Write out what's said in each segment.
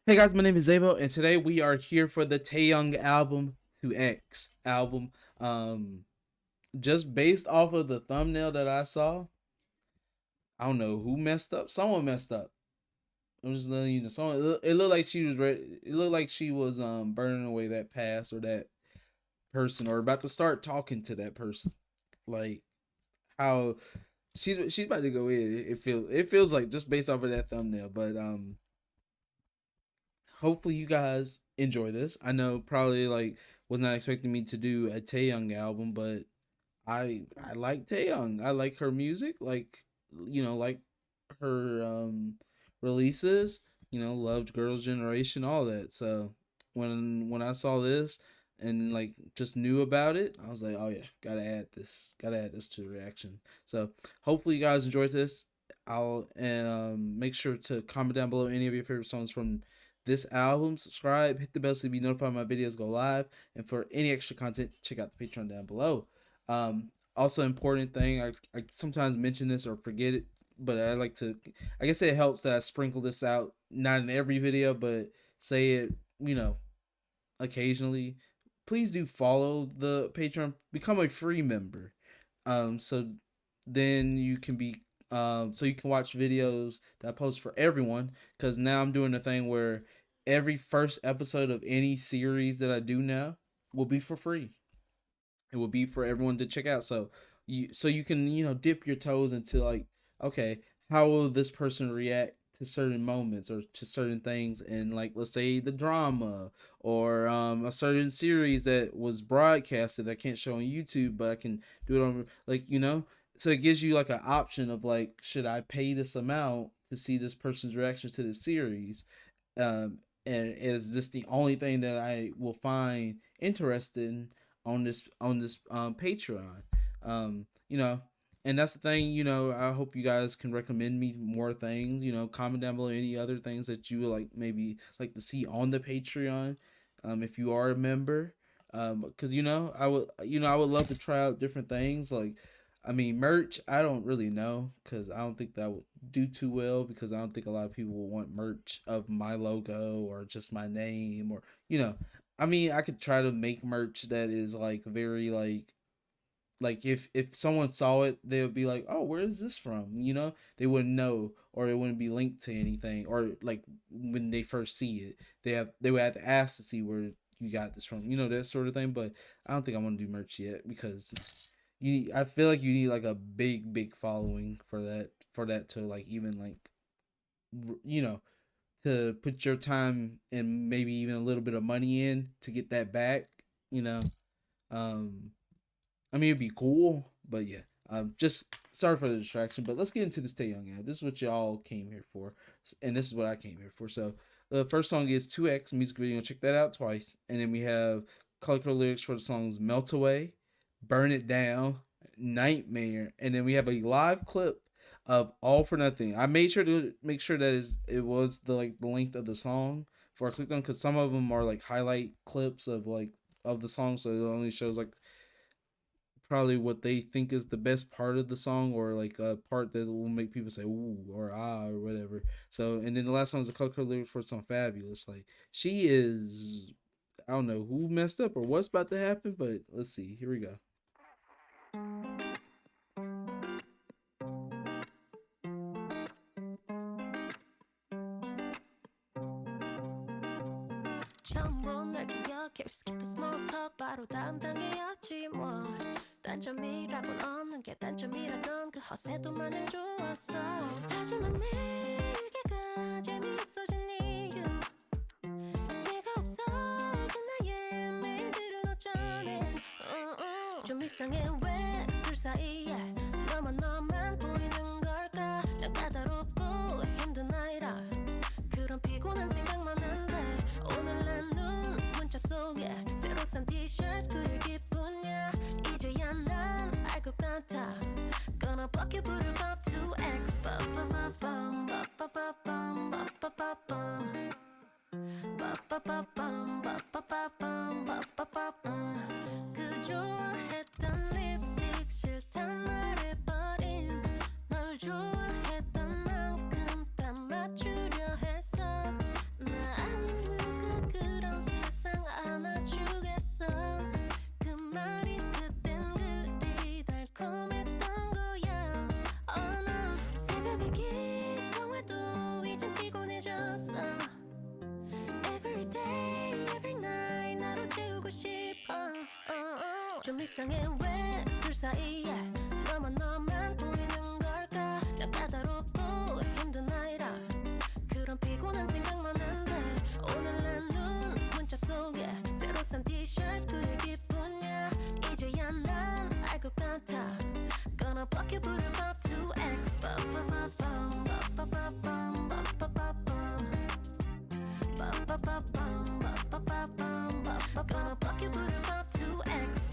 Hey guys, my name is Zaybo, and today we are here for the Taeyeon album to X album. Um, just based off of the thumbnail that I saw, I don't know who messed up. Someone messed up. I'm just letting you know. Someone. It looked like she was ready. It looked like she was burning away that past or that person, or about to start talking to that person. Like how she's about to go in. It feels like just based off of that thumbnail, but hopefully you guys enjoy this. I know probably like was not expecting me to do a Taeyong album, but I like Taeyong. I like her music, like her releases, loved Girls' Generation, all that. So when I saw this and like just knew about it, I was like, oh yeah, gotta add this to the reaction. So hopefully you guys enjoyed this. I'll and make sure to comment down below any of your favorite songs from this album. Subscribe, hit the bell so to be notified when my videos go live. And for any extra content, check out the Patreon down below. Also important thing, I sometimes mention this or forget it, but I like to. I guess it helps that I sprinkle this out, not in every video, but say it, you know, occasionally. Please do follow the Patreon, become a free member. So then you can be so you can watch videos that I post for everyone. Because now I'm doing a thing where every first episode of any series that I do now will be for free. It will be for everyone to check out. So you can dip your toes into like, okay, how will this person react to certain moments or to certain things, and like let's say the drama or a certain series that was broadcasted I can't show on YouTube, but I can do it on so it gives you like an option of like, should I pay this amount to see this person's reaction to the series, and is this the only thing that I will find interesting on this Patreon? You know, and that's the thing. I hope you guys can recommend me more things. Comment down below any other things that you would like maybe like to see on the Patreon. If you are a member, because I would love to try out different things like. I mean, merch, I don't really know because I don't think that would do too well because I don't think a lot of people will want merch of my logo or just my name or, I mean, I could try to make merch that is like very like if someone saw it, they would be like, "Oh, where is this from?" They wouldn't know or it wouldn't be linked to anything, or like when they first see it, they would have to ask to see where you got this from, that sort of thing. But I don't think I want to do merch yet because I feel like you need like a big following for that to like even like you know to put your time and maybe even a little bit of money in to get that back. You know, um, I mean it'd be cool, but yeah. Just sorry for the distraction, but let's get into this Taeyeon ad. This is what y'all came here for, and this is what I came here for. So the first song is 2X music video. Check that out twice, and then we have color lyrics for the songs "Melt Away," "Burn It Down," "Nightmare," and then we have a live clip of "All for Nothing." I made sure to make sure that it was the length of the song before I clicked on, because some of them are like highlight clips of the song, so it only shows like probably what they think is the best part of the song, or like a part that will make people say ooh or ah or whatever. So, and then the last song is a color lyric for some Fabulous. Like, she is, I don't know who messed up or what's about to happen, but let's see. Here we go. 처음 본널 기억해 We skip the small talk 바로 다음 단계였지 뭐 단점이라곤 없는 게 단점이라던 그 허세도 마냥 좋았어 하지만 내일개가 재미없어진 이유 내가 없어진 나의 메인들은 어쩌네 좀 이상해 왜 둘 사이에 너만 보이는 걸까 난 까다롭고 힘든 아이라 그런 피곤한 생각만 한데 오늘 난 문자 속에 새로 산 티셔츠 그릴 기분이야 이제야 난 알 것 같아 Gonna block you 부를 법 2X 빠빠빠밤 빠빠빠밤 빠빠빠밤 빠빠빠밤 빠빠빠밤 빠빠빠밤 그 좋아했던 립스틱 싫단 말해버린 널 좋아했던 만큼 다 맞추려 했어 나 좀 이상해 왜 둘 사이에 너만 너만 보이는 걸까 난 까다롭고 힘든 아이라 그런 피곤한 생각만 한데 오늘 난 문자 속에 새로 산 티셔츠 그의 기분이야 이제야 난 알 것 같아 Gonna block you 부를까 2X 빠빠빠밤 빠빠빠밤 빠빠빠밤 빠빠빠밤 빠빠빠밤 Gonna block you 부를까 2X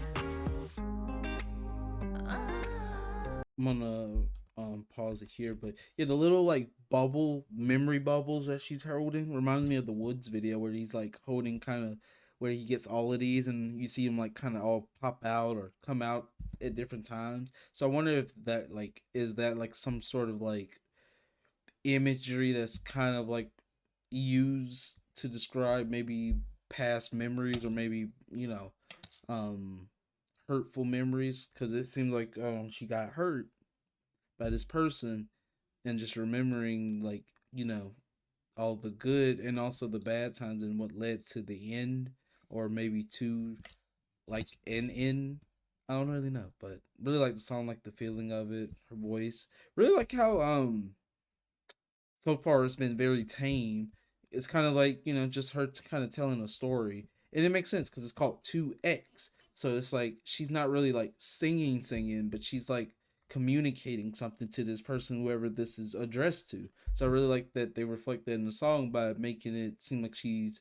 I'm gonna pause it here, but yeah, the little like bubble memory bubbles that she's holding reminds me of the Woods video where he's like holding kind of where he gets all of these and you see him like kind of all pop out or come out at different times. So I wonder if that like is that like some sort of like imagery that's kind of like used to describe maybe past memories or maybe um hurtful memories because it seems like she got hurt by this person and just remembering like all the good and also the bad times and what led to the end or maybe to like an end. I don't really know, but really like the song, like the feeling of it, her voice. Really like how so far it's been very tame. It's kind of like just her kind of telling a story, and it makes sense because it's called 2X. So it's like she's not really like singing, but she's like communicating something to this person, whoever this is addressed to. So I really like that they reflect that in the song by making it seem like she's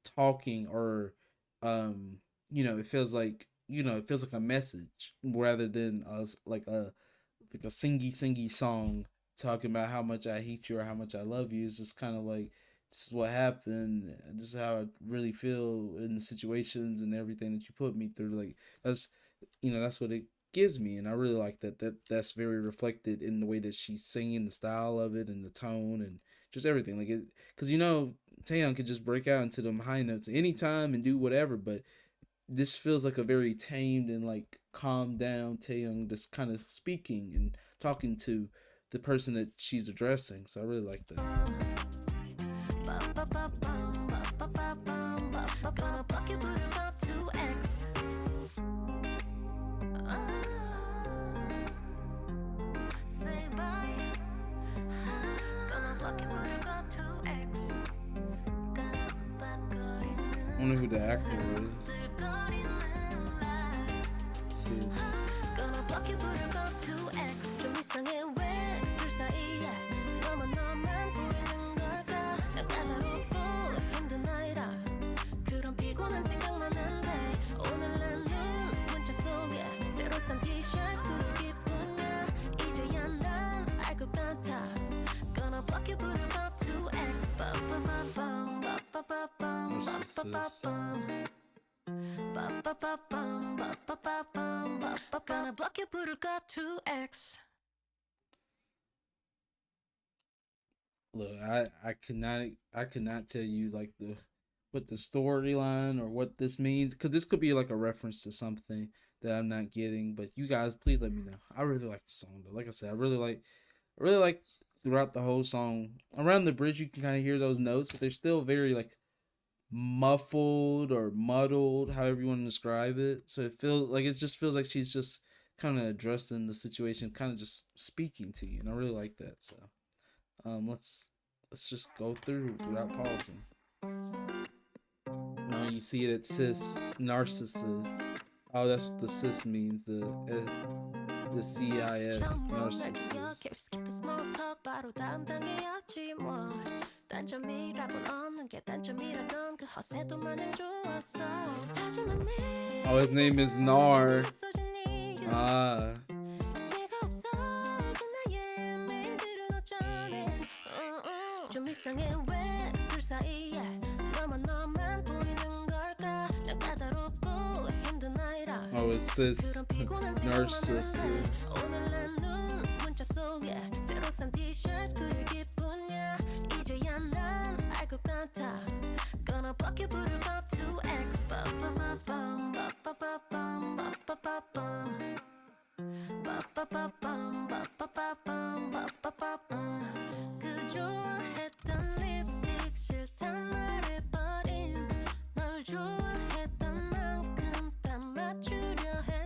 talking or it feels like it feels like a message rather than us like a singy song talking about how much I hate you or how much I love you. It's just kind of like this is what happened. This is how I really feel in the situations and everything that you put me through. Like that's that's what it gives me, and I really like that's very reflected in the way that she's singing, the style of it, and the tone, and just everything. Like it, because Taeyeon could just break out into them high notes anytime and do whatever, but this feels like a very tamed and like calmed down Taeyoung just kind of speaking and talking to the person that she's addressing. So I really like that. I wonder who the actor is. Sis. Narcissist. Gonna block you 부를까 2X Look, I could not tell you like the what the storyline or what this means because this could be like a reference to something that I'm not getting. But you guys, please let me know. I really like the song though. Like I said, I really like throughout the whole song. Around the bridge, you can kind of hear those notes, but they're still very like muffled or muddled, however you want to describe it. So it just feels like she's just kind of addressing the situation, kind of just speaking to you, and I really like that. So let's just go through without pausing. Now you see it at cis narcissist. Oh, that's what the cis means. The CIS narcissist. Oh, his name is Nar. Ah. Oh, it's cis narcissist. Gonna block you 부를까 2X 그 좋아했던 립스틱 싫단 말해버린 널 좋아했던 만큼 다 맞추려 해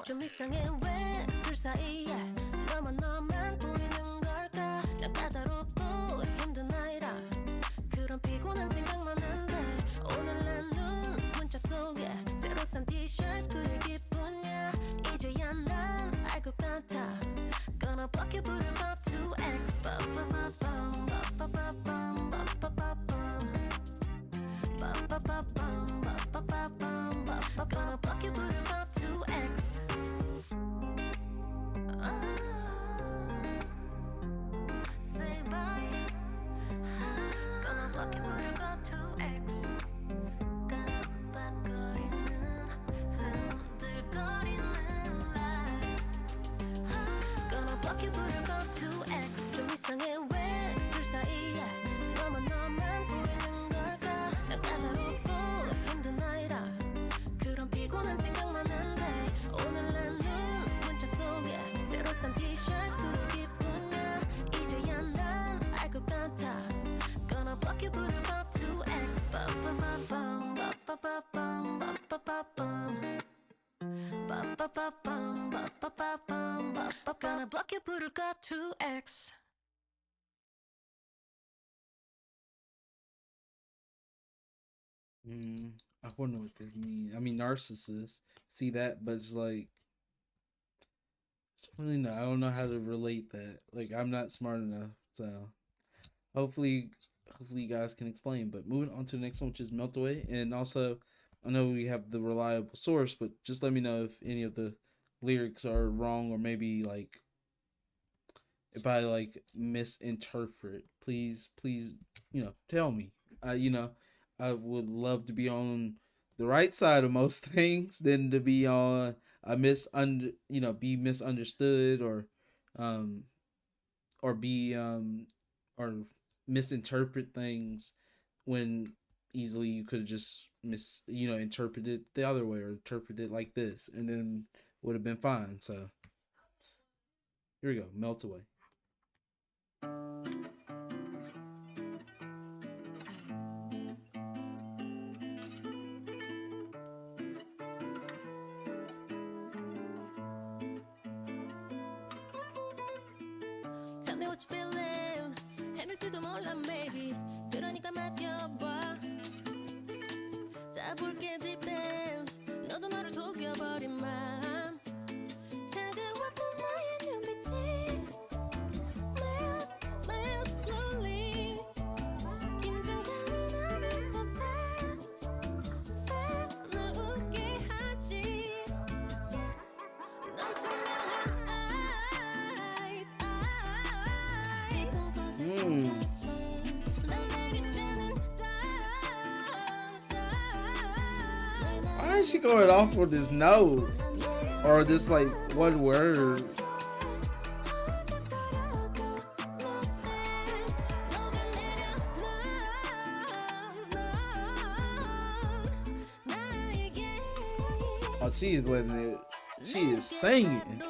좀 이상해 왜 둘 사이에 너만 너만 보이는 걸까 난 까다롭고 힘든 아이라 그런 피곤한 생각만 한데 오늘 난눈 문자 속에 새로 산 티셔츠 그릴 기분이야 이제야 난 알 것 같아 Gonna block you 부를까 2X 빠빠빠밤 빠빠빠밤 빠빠빠밤 빠빠빠밤 빠빠빠밤 Gonna block you 부를까 2X Say bye Gonna block you 부를까 2X 깜빡거리는 흔들거리는 light Gonna block you 부를까 2X 좀 이상해 왜 둘 사이에 너만 너만 보이는 걸까 난 까다롭고 힘든 아이라 그런 피곤한 생각만 한데 오늘 난눈 문자 속에 새로 산 티셔츠 그릴 기분이야 이제야 난 알 것 같아 Gonna block you 부를까 2X 빠빠빠밤 빠빠빠밤 빠빠빠밤 빠빠빠밤 빠빠빠밤 Gonna block you 부를까 2X Mm, I wonder what they mean. I mean, narcissists see that, but it's like, I really know. I don't know how to relate that. Like, I'm not smart enough. So hopefully, hopefully you guys can explain. But moving on to the next one, which is Melt Away, and also I know we have the reliable source, but just let me know if any of the lyrics are wrong or maybe like if I like misinterpret. Please, tell me. I would love to be on the right side of most things than to be on a be misunderstood um or be or misinterpret things when easily you could have just interpret it the other way or interpret it like this and then would have been fine. So here we go, Melt Away. Tell me what you feeling 헤맬지도 몰라 maybe 그러니까 맡겨봐 다 볼게 deep in 너도 너를 속여버린 맘 차가웠던 나의 눈빛이 melt melt slowly 긴장감은 어느새 fast fast 널 웃게 하지 넌 투명한 eyes eyes Mm. 난 내리쬐는 sound sound Why is she going off with this note or this like one word? Oh, she is letting it. She is singing.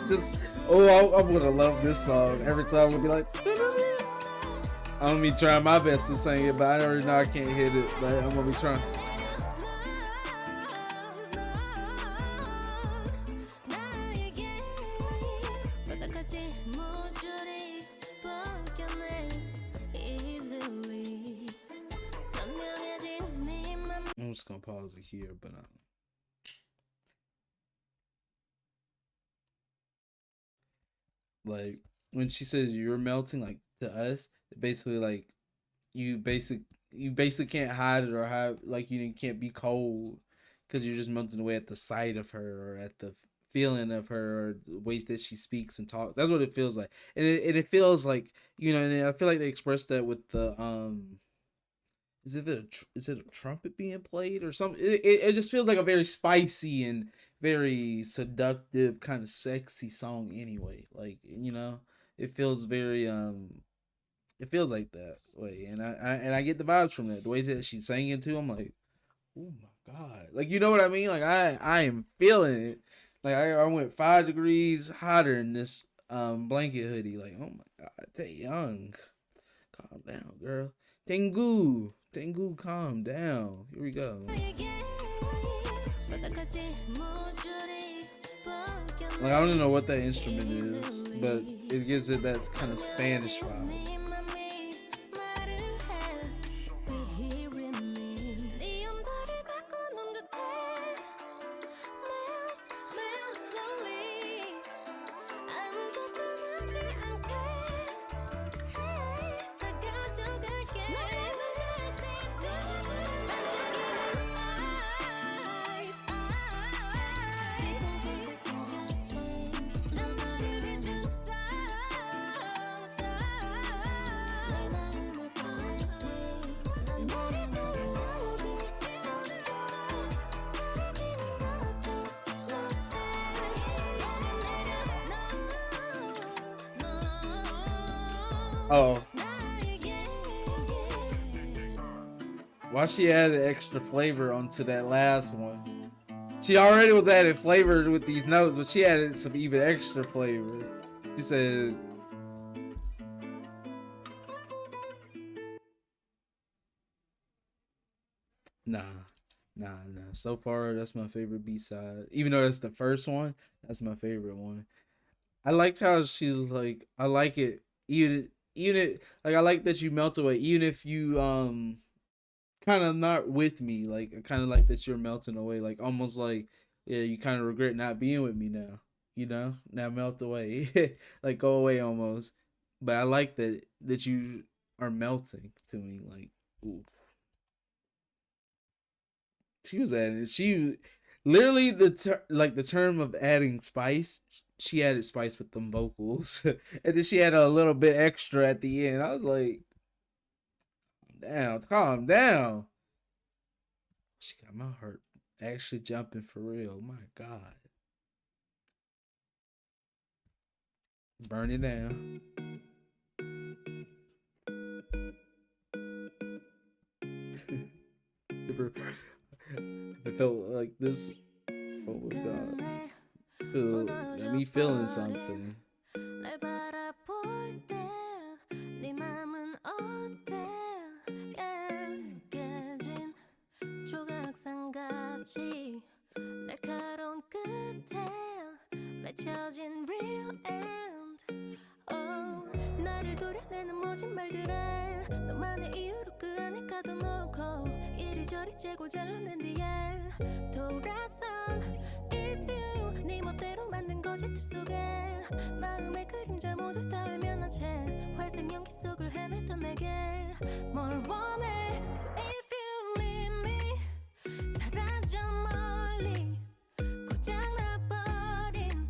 Just I'm gonna love this song every time. I'm gonna be like, I'm gonna be trying my best to sing it, but I already know I can't hit it. But I'm gonna be trying. I'm just gonna pause it here, but like when she says you're melting, like to us, basically like you basically can't hide it or have like you can't be cold because you're just melting away at the sight of her or at the feeling of her or the ways that she speaks and talks. That's what it feels like, and it feels like and I feel like they expressed that with the is it a trumpet being played or something? It just feels like a very spicy and very seductive kind of sexy song anyway. Like, it feels very it feels like that way, and I get the vibes from that. The way that she's singing too, I'm like, oh my god, like, you know what I mean? Like, I am feeling it. Like, I went 5 degrees hotter in this blanket hoodie. Like, oh my god, Taeyeon, calm down, girl. Tengu, calm down. Here we go. Like, I don't even know what that instrument is, but it gives it that kind of Spanish vibe. Oh, why she added extra flavor onto that last one? She already was adding flavor with these notes, but she added some even extra flavor. She said, "Nah, nah." So far, that's my favorite B side. Even though that's the first one, that's my favorite one. I liked how she's like, I like it. Like, I like that you melt away, even if you kind of not with me. Like, I kind of like that you're melting away. Like, almost like, yeah, you kind of regret not being with me now. Now melt away, like, go away almost. But I like that you are melting to me. Like, ooh, she was adding. She literally like the term of adding spice. She added spice with them vocals, and then she had a little bit extra at the end. I was like, calm down. She got my heart actually jumping for real. My God, burn it down. If it felt like this, oh my God, got me feeling something. 날 바라볼 때 네 맘은 어때 깨진 조각상같이 날카로운 끝에 맺혀진 real end oh, 나를 도려내는 모진 말들에 너만의 이유로 그 안에 가둬놓고 이리저리 재고 잘라낸 뒤에 돌아선 It's you 네 멋대로 만든 거짓들 속에 마음의 그림자 모두 다 외면한 채 회색 연기 속을 헤맸던 내게 뭘 원해 So if you leave me 사라져 멀리 고장나버린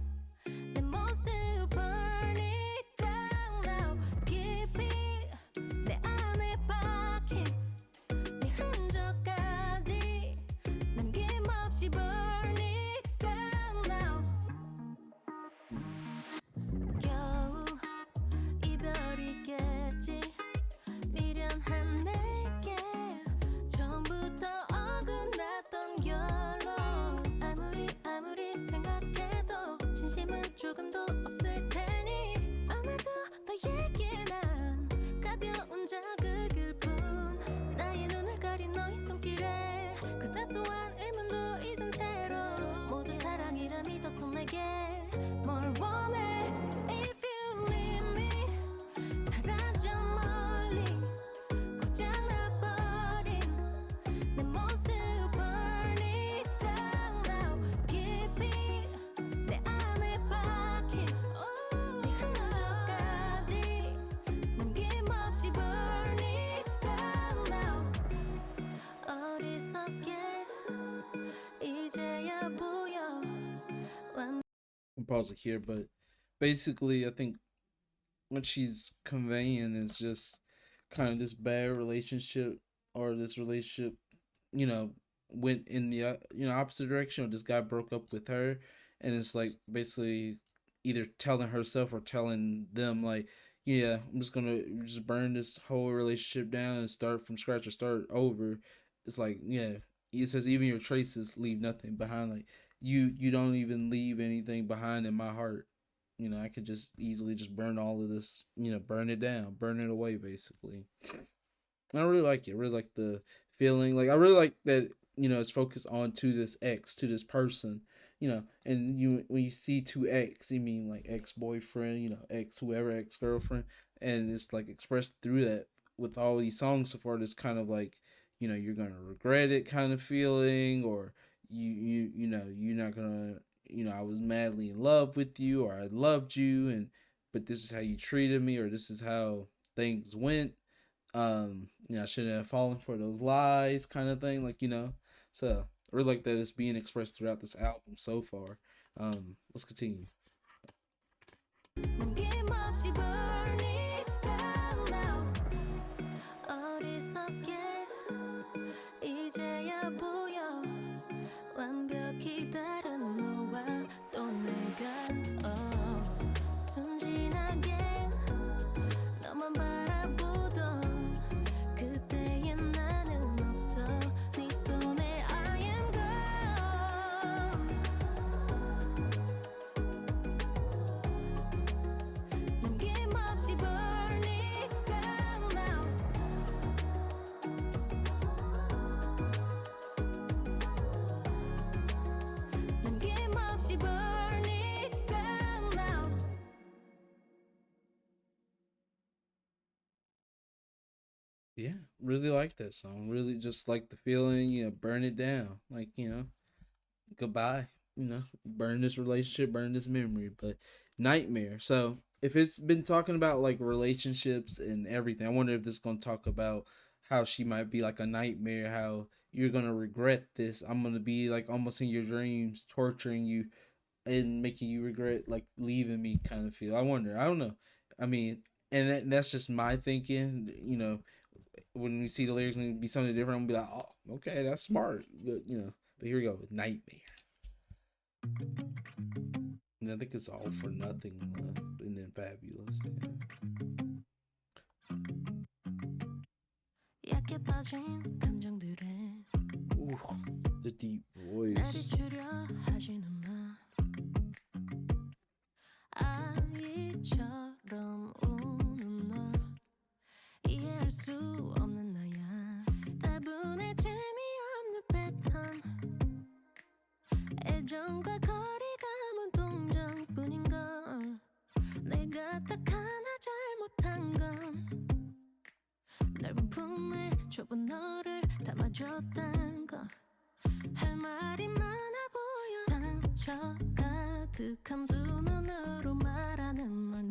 내 모습 burn it down now 깊이 내 안에 박힌 네 흔적까지 남김없이 burn it down now 겨우 이별이겠지 미련한 내게 처음부터 어긋났던 결론 아무리 생각해도 진심은 조금도 없을 테니 아마도 너에게 난 가벼운 자극일 뿐 나의 눈을 가린 너의 손길에 그 사소한 일문도 잊은 채로 모두 사랑이라 믿었던 내게 뭘 원해 So if you leave me 사라져 멀리 고장나버린 내 모습 burn it down now 깊이 내 안에 박힌 네 흔적까지 남김없이 burn it down now 어리석게 이제야 보여 I'll pause it here, but basically, I think what she's conveying is just kind of this bad relationship or this relationship, you know, went in the opposite direction, or this guy broke up with her, and it's like basically either telling herself or telling them like, yeah, I'm just gonna just burn this whole relationship down and start from scratch or start over. It's like, yeah, it says even your traces leave nothing behind. Like you don't even leave anything behind in my heart. I could just easily just burn all of this, burn it down, burn it away, basically. I really like it. I really like the feeling. Like I really like that. It's focused on to this ex, to this person. And when you see two ex, you mean like ex boyfriend, ex whoever, ex girlfriend, and it's like expressed through that with all these songs so far. This kind of like, you're gonna regret it kind of feeling, or you're not gonna, I was madly in love with you, or I loved you, and but this is how you treated me, or this is how things went. I shouldn't have fallen for those lies, kind of thing. Like, so I really like that it's being expressed throughout this album so far. Let's continue. 남김없이 burn it down now 어리석게 이제야 보여 완벽히 다른 너와 또 내가 순진하게 너만 바라보던 그때의 나는 없어 네 손에 I am gone 남김없이 burn it down now 남김없이 burn it down now Yeah, really like that song. Really just like the feeling, burn it down. Like, goodbye. Burn this relationship, burn this memory. But nightmare. So if it's been talking about like relationships and everything, I wonder if this is gonna talk about how she might be like a nightmare, how you're gonna regret this. I'm gonna be like almost in your dreams, torturing you and making you regret like leaving me kind of feel. I wonder. I don't know. I mean, and that's just my thinking. When we see the lyrics and be something different, I'm gonna be like, oh, okay, that's smart. But here we go, nightmare. And I think it's all for nothing, and then fabulous. 약해 빠진 감정들에 Ooh, the deep 나를 voice. 주려 하지는 마 아이처럼 우는 널 이해할 수 없는 나야 따분해 재미없는 패턴 애정과 거리감은 동정뿐인걸 내가 딱 하나 잘못한 건 넓은 품에 좁은 너를 담아줬단 걸 할 말이 많아 보여 상처 가득한 두 눈으로 말하는 널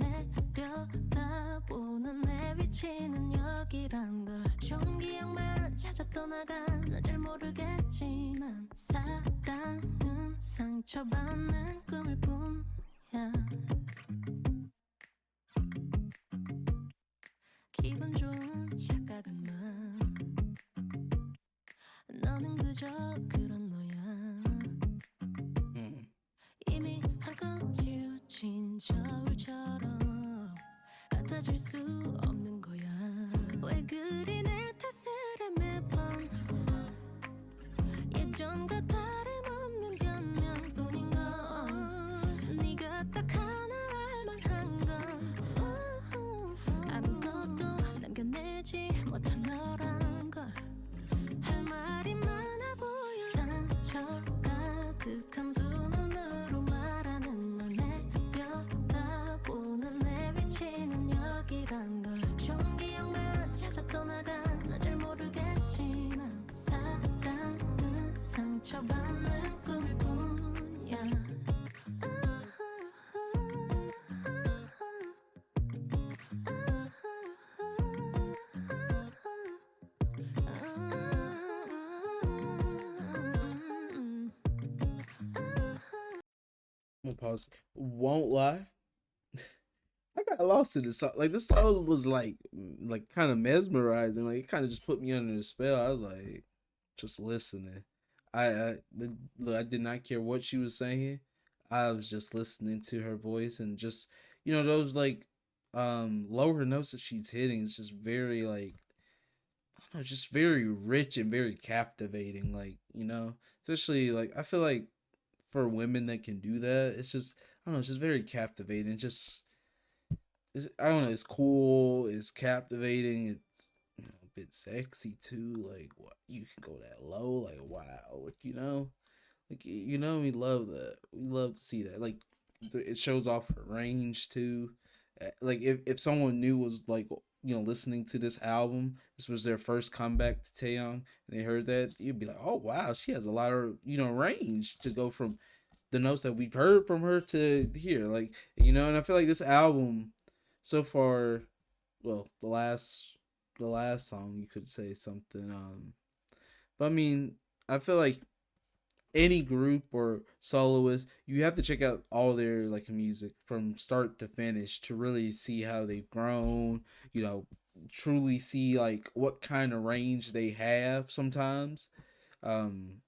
내려다보는 내 위치는 여기란 걸 좋은 기억만 찾아 떠나가 난 잘 모르겠지만 사랑은 상처받는 꿈일 뿐이야 기분 좋은 착각은 마 너는 그저 그런 너야 이미 한껏 치우친 저울처럼 같아질 수 없는 거야 왜 그리 내 탓을 해 매번 예전과 다름없는 변명뿐인걸 네가 딱 하나 알만한 건 아무것도 남겨내지 못한 너란 걸 할 말이 많아 보여 상처 가득한 두 눈으로 말하는 널 내려다보는 내 위치는 여기란 걸 좋은 기억만 찾아 떠나가 난 잘 모르겠지만 사랑은 상처받는 꿈일 뿐이야 I'm gonna pause. Won't lie. I got lost in the song. Like this song was like kind of mesmerizing. Like it kind of just put me under the spell. I was like just listening. I look, I did not care what she was saying. I was just listening to her voice and just those like lower notes that she's hitting is just very like I don't know, just very rich and very captivating. Like especially like I feel like for women that can do that, it's just I don't know, it's just very captivating. I don't know, it's cool, it's captivating, it's a bit sexy too. Like what you can go that low, like wow, like we love that. We love to see that. Like it shows off her range too. Like if someone new was like listening to this album, this was their first comeback to Taeyeon, and they heard that, you'd be like, oh wow, she has a lot of range to go from the notes that we've heard from her to here. Like and I feel like this album so far, well, the last song you could say something. But I mean, I feel like any group or soloist, you have to check out all their like music from start to finish to really see how they've grown. You know, truly see like what kind of range they have sometimes. Um,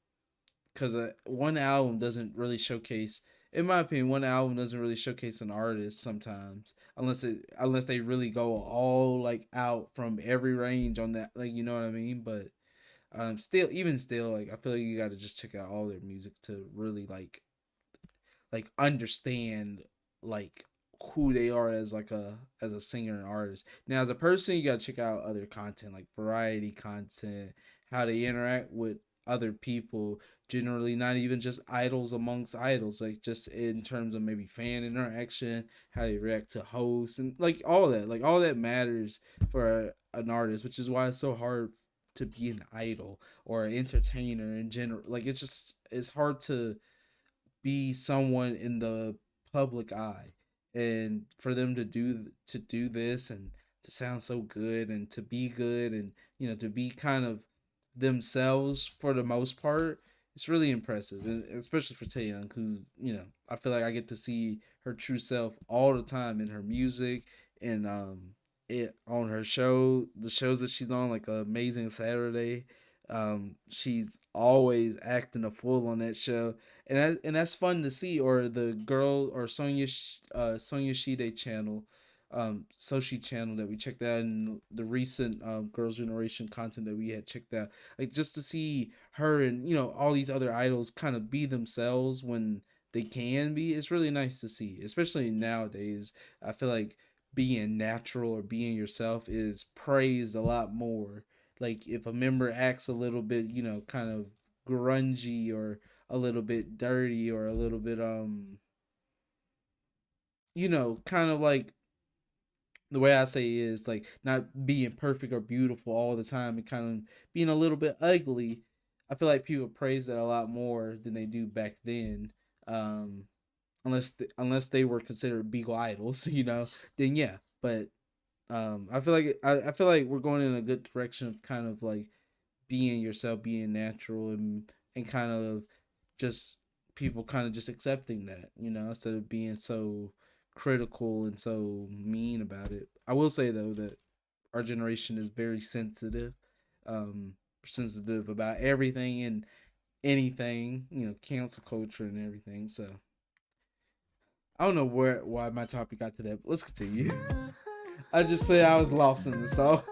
because one album doesn't really showcase, in my opinion, one album doesn't really showcase an artist sometimes unless they really go all like out from every range on that, like you know what I mean. But still, even still, like I feel like you got to just check out all their music to really like understand like who they are as like a singer and artist. Now as a person, you got to check out other content like variety content, how they interact with other people, generally not even just idols amongst idols, like just in terms of maybe fan interaction, how they react to hosts and like all that matters for an artist, which is why it's so hard to be an idol or an entertainer in general. Like it's hard to be someone in the public eye, and for them to do this and to sound so good and to be good and to be kind of themselves for the most part, it's really impressive, and especially for Taeyeon, who I feel like I get to see her true self all the time in her music and it on her show, the shows that she's on, like Amazing Saturday. She's always acting a fool on that show, and that's fun to see. Or the girl or Sonya Shide channel, Soshi channel that we checked out in the recent Girls' Generation content that we had checked out. Like just to see her and all these other idols kind of be themselves when they can be. It's really nice to see, especially nowadays. I feel like being natural or being yourself is praised a lot more. Like if a member acts a little bit, kind of grungy or a little bit dirty or a little bit kind of like the way I say is like not being perfect or beautiful all the time and kind of being a little bit ugly. I feel like people praise that a lot more than they do back then. Um, unless they were considered Beagle idols, then yeah. But I feel like we're going in a good direction of kind of like being yourself, being natural, and kind of just people kind of just accepting that, instead of being so critical and so mean about it. I will say though that our generation is very sensitive about everything and anything, cancel culture and everything. So I don't know why my topic got to that, but let's continue. I just say I was lost in the song.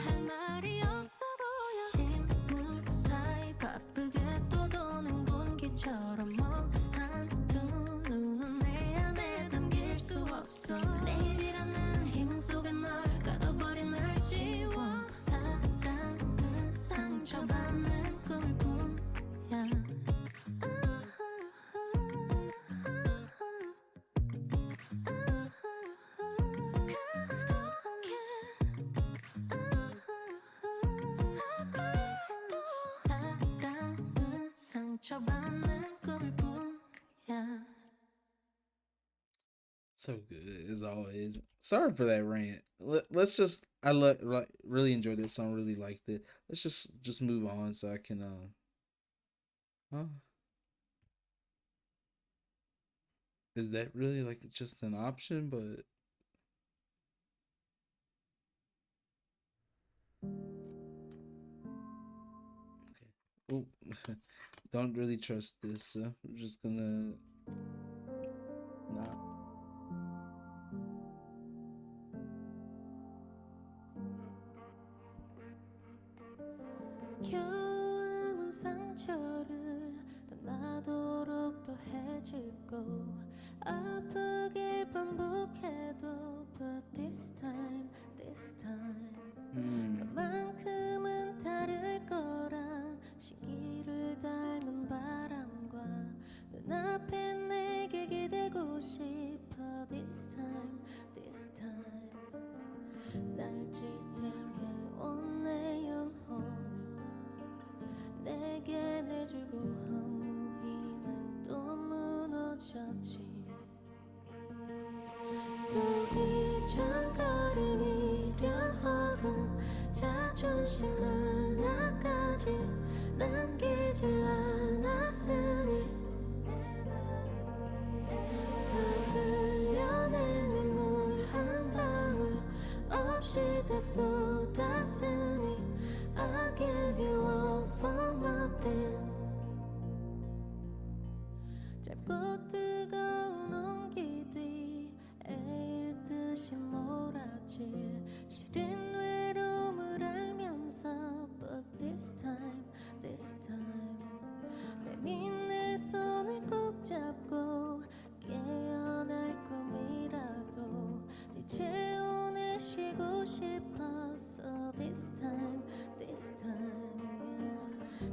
할 말이 없어 보여 침묵 사이 바쁘게 떠도는 공기처럼 멍한 두 눈은 내 안에 담길 수 없어 내일이라는 희망 속에 널 가둬버린 날 지워 사랑은 상처받는 꿈일 뿐이야 사랑은 상처받는 꿈일 뿐이야 So good as always. Sorry for that rant. Let's just really enjoyed this song. Really liked it. Let's just move on so I can Huh? Is that really like just an option? But okay. Oh, don't really trust this. I'm just gonna not. 겨우 상처를 더 나도록 또 해주고 아프길 반복해도 But this time Hmm. 너만큼은 다를 거란 시기를 닮은 바람과 눈앞에 내게 기대고 싶어 this time 날 지탱해온 내 영혼을 내게 내주고 허무히 난 또 무너졌지 또 이전거를 미련하고 자존심 하나까지 남기질 않았으니 또 흘려낸 눈물 한 방울 없이 다 쏟았으니 I give you all for nothing 짧고 뜨거운 온기 뒤 애일 듯이 몰아칠 시린 외로움을 알면서 But this time 내민 내 손을 꼭 잡고 깨어날 꿈이라도 네 체온에 쉬고 싶어서 this time yeah.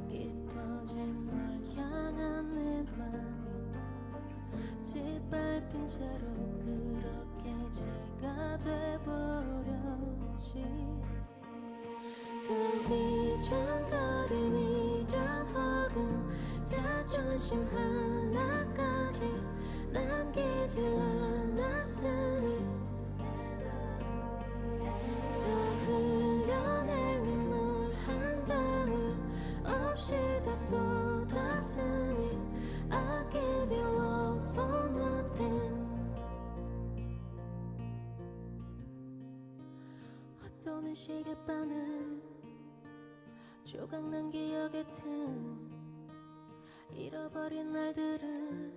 깊어진 널 향한 내 맘이 짓밟힌 채로 그렇게 제가 돼버렸지 또 이전거를 미련하고 자존심 하나까지 남기질 않았으니 또 흘려낼 눈물 한 방울 없이 다 쏟았으니 I give you all for nothing 헛도는 시계바늘 조각난 기억의 틈 잃어버린 날들은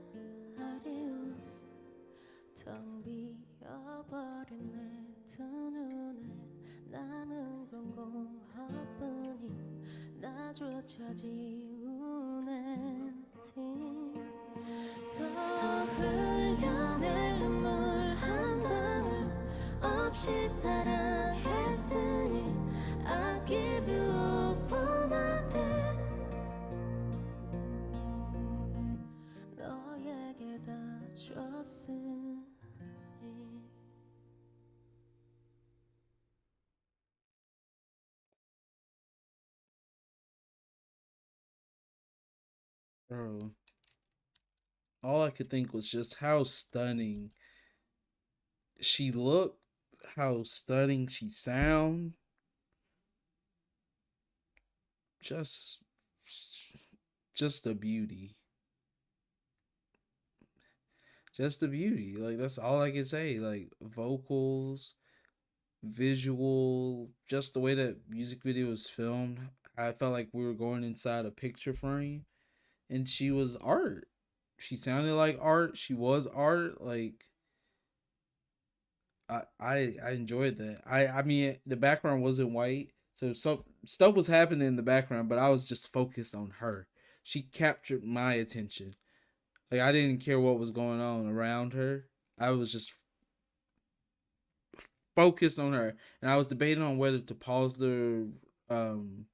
아리우스 텅 비어버린 내 두 눈에 남은 건 공허뿐인 나조차 지우는 팀더 흘려낼 눈물 한 방울 없이 사랑했으니 I give you all for nothing 너에게 다 줬으니 Bro, all I could think was just how stunning she looked, how stunning she sound. Just, just a beauty. Just a beauty. Like that's all I can say. Like vocals, visual, just the way that music video was filmed. I felt like we were going inside a picture frame, and she was art. She sounded like art. She was art. Like I enjoyed that. I mean the background wasn't white, so some stuff was happening in the background, but I was just focused on her. She captured my attention. Like I didn't care what was going on around her. I was just focused on her, and I was debating on whether to pause the um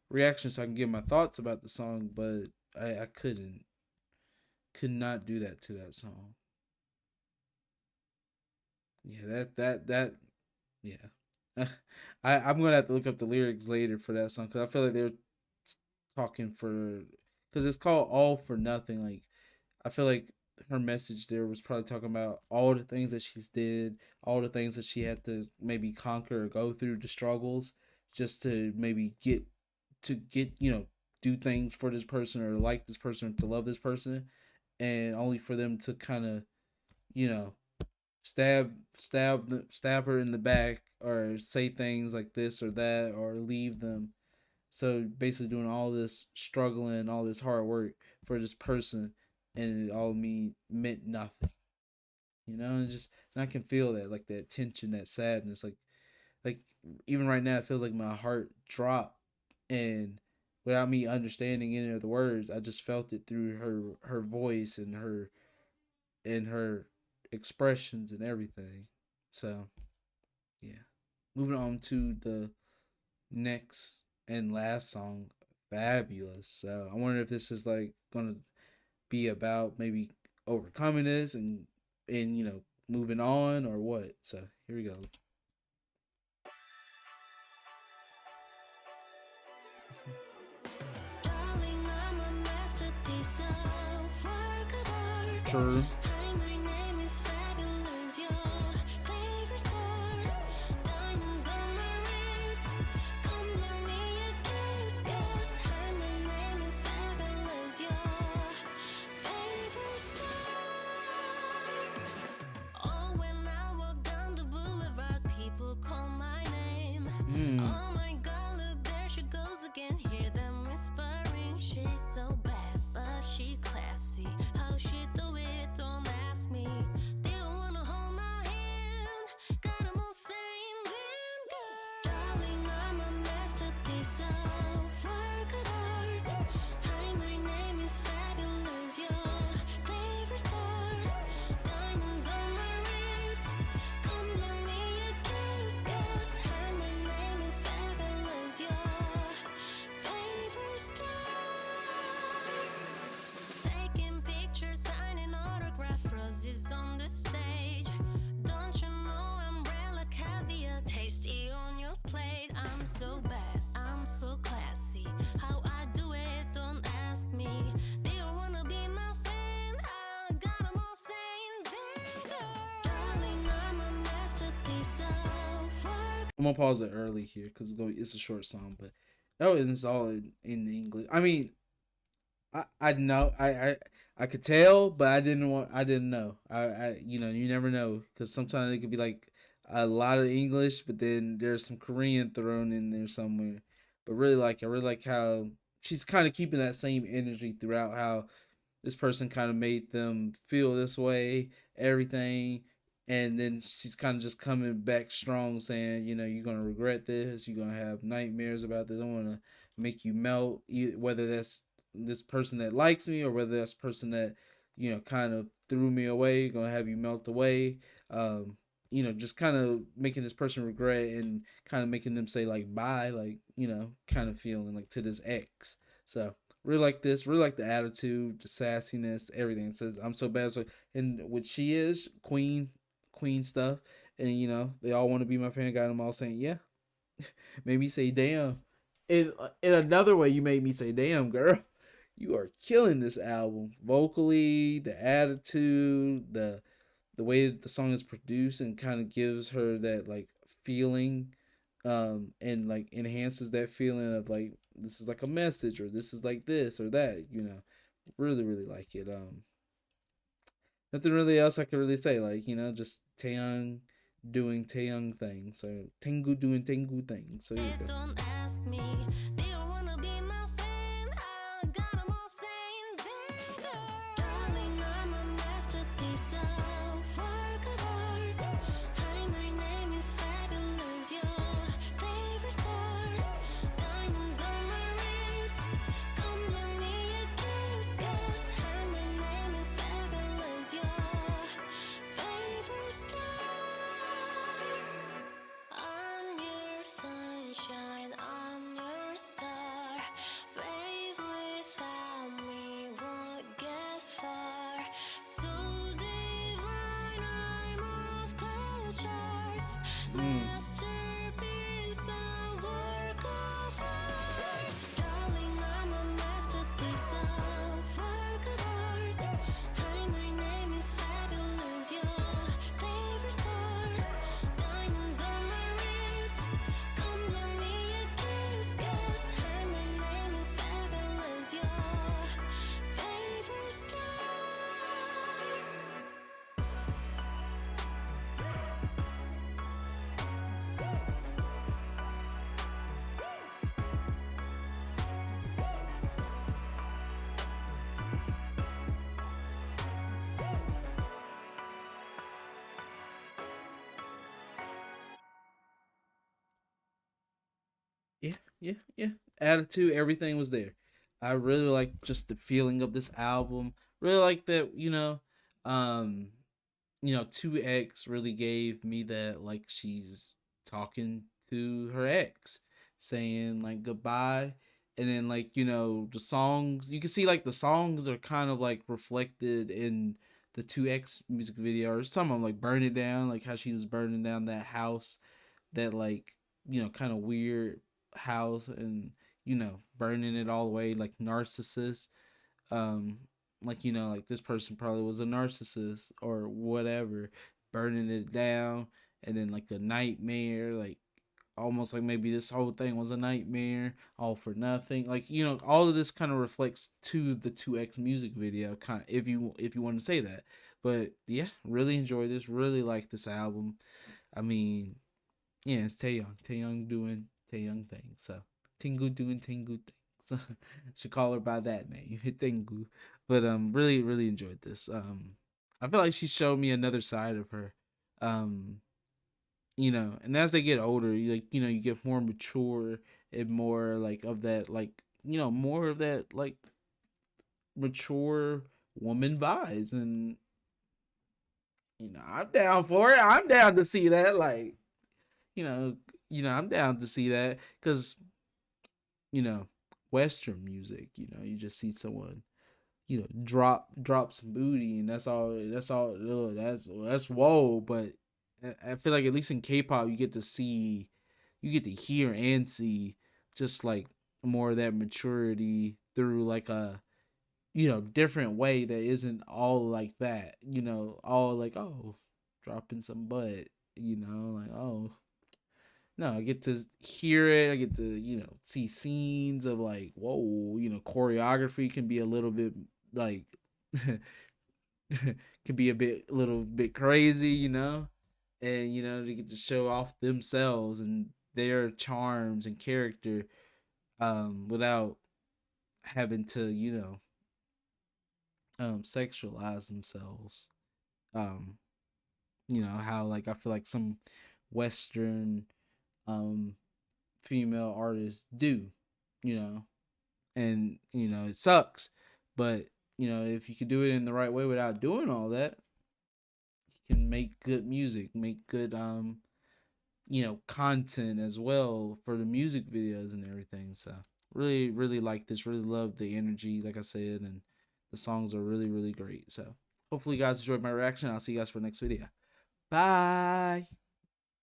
reaction so I can give my thoughts about the song, but I couldn't. Could not do that to that song. Yeah, that yeah. I'm gonna have to look up the lyrics later for that song because I feel like they're talking for because it's called All for Nothing. Like I feel like her message there was probably talking about all the things that she's did, all the things that she had to maybe conquer or go through the struggles just to maybe get do things for this person or like this person or to love this person, and only for them to kind of, you know, stab her in the back or say things like this or that or leave them. So basically doing all this struggling, all this hard work for this person, and it all meant nothing. You know, and I can feel that, like that tension, that sadness, like even right now it feels like my heart dropped, and without me understanding any of the words, I just felt it through her voice and her expressions and everything. So yeah, moving on to the next and last song, Fabulous. So I wonder if this is like gonna be about maybe overcoming this and moving on or what. So here we go. Darling, I'm a masterpiece of work of art. True. Hi, my name is Fabulous, your favorite star. Diamonds on my wrist, come give me a kiss, 'cause hi, my name is Fabulous, your favorite star. Oh, when I walk down the boulevard, people call my name. Hmm. Oh my God, look, there she goes again. Hear them whispering, she's so bad, but she classy. How she do it, don't ask me. They don't wanna hold my hand, got 'em all saying, damn girl. Darling, I'm a masterpiece of work of art. Hi, my name is Fabulous, your favorite star. Diamonds on my wrist, come give me a kiss, 'cause hi, my name is Fabulous, your favorite star. Taking pictures, signing autograph, roses on the stage. Don't you know I'm rare like caviar, tasty on your plate? I'm so bad, I'm so classy. How I do it, don't ask me. They don't wanna be my fan, I got 'em all saying, damn girl. Darling, I'm a masterpiece of work. I'm gonna pause it early here because it's a short song, but oh, and it's all in English. I mean, I know I could tell, but I didn't know. You never know because sometimes it could be like a lot of English, but then there's some Korean thrown in there somewhere. But I really like how she's kind of keeping that same energy throughout. How this person kind of made them feel this way, everything, and then she's kind of just coming back strong, saying, you're gonna regret this, you're gonna have nightmares about this. I want to make you melt, whether that's this person that likes me or whether that's person that kind of threw me away, gonna have you melt away. Just kind of making this person regret and kind of making them say like bye, like kind of feeling like to this ex. So really like this, really like the attitude, the sassiness, everything. It says I'm so bad, so and what she is queen stuff, and they all want to be my fan. Got them all saying yeah, made me say damn. In another way, you made me say damn, girl. You are killing this album vocally, the attitude, the way that the song is produced, and kind of gives her that like feeling, and like enhances that feeling of like this is like a message or this is like this or that. Really really like it. Nothing really else I could really say. Like just Taeyeon doing Taeyeon things. So Tengu doing Tengu things. So here we go. Don't ask me, they don't wanna be my fan, I got 'em all saying, damn girl. Darling, I'm a masterpiece of work of art. Hi, my name is Fabulous, your favorite star. Diamonds on my wrist, come give me a kiss, 'cause hi, my name is Fabulous, your favorite star. I'm your sunshine, I'm your star. Babe, without me won't get far. So divine, I'm off the charts. Masterpiece, a work of art. Darling, I'm a masterpiece of work of art. Hi, my name is Fabulous, your favorite star. Diamonds on my wrist, come give me a kiss, 'cause hi, my name is Fabulous, Yeah, yeah, yeah. Attitude, everything was there. I really like just the feeling of this album. Really like that, um, 2X really gave me that like she's talking to her ex, saying like goodbye. And then like, the songs, you can see like the songs are kind of like reflected in the 2X music video, or some of them like burn it down, like how she was burning down that house, that like, kind of weird house, and burning it all the way like narcissist. um like, like this person probably was a narcissist or whatever, burning it down. And then like the nightmare, like almost like maybe this whole thing was a nightmare, all for nothing, like, all of this kind of reflects to the 2X music video, kind, if you want to say that. But yeah, really enjoy this, really like this album. I mean, yeah, it's Taeyeon doing Taeyeon things. So Tingu doing Tingu things. Should call her by that name, Tingu. But really, really enjoyed this. I feel like she showed me another side of her. Um, and as they get older, you get more mature, and more like of that, like, more of that like mature woman vibes. And I'm down for it. I'm down to see that. Like, you know, I'm down to see that, because you know, Western music, you just see someone, drop some booty, and that's all. That's all. Ugh, that's whoa. But I feel like at least in K-pop, you get to hear and see just like more of that maturity through like a, different way that isn't all like that. All like, oh, dropping some butt. Like, oh, no, I get to hear it. I get to, see scenes of like, whoa, choreography can be a little bit like can be a little bit crazy, and they get to show off themselves and their charms and character, without having to, sexualize themselves. Um, how like I feel like some Western um female artists do, you know, and it sucks, but if you can do it in the right way without doing all that, you can make good music, make good content as well for the music videos and everything. So really, really like this. Really love the energy, like I said, and the songs are really, really great. So hopefully you guys enjoyed my reaction. I'll see you guys for the next video. Bye.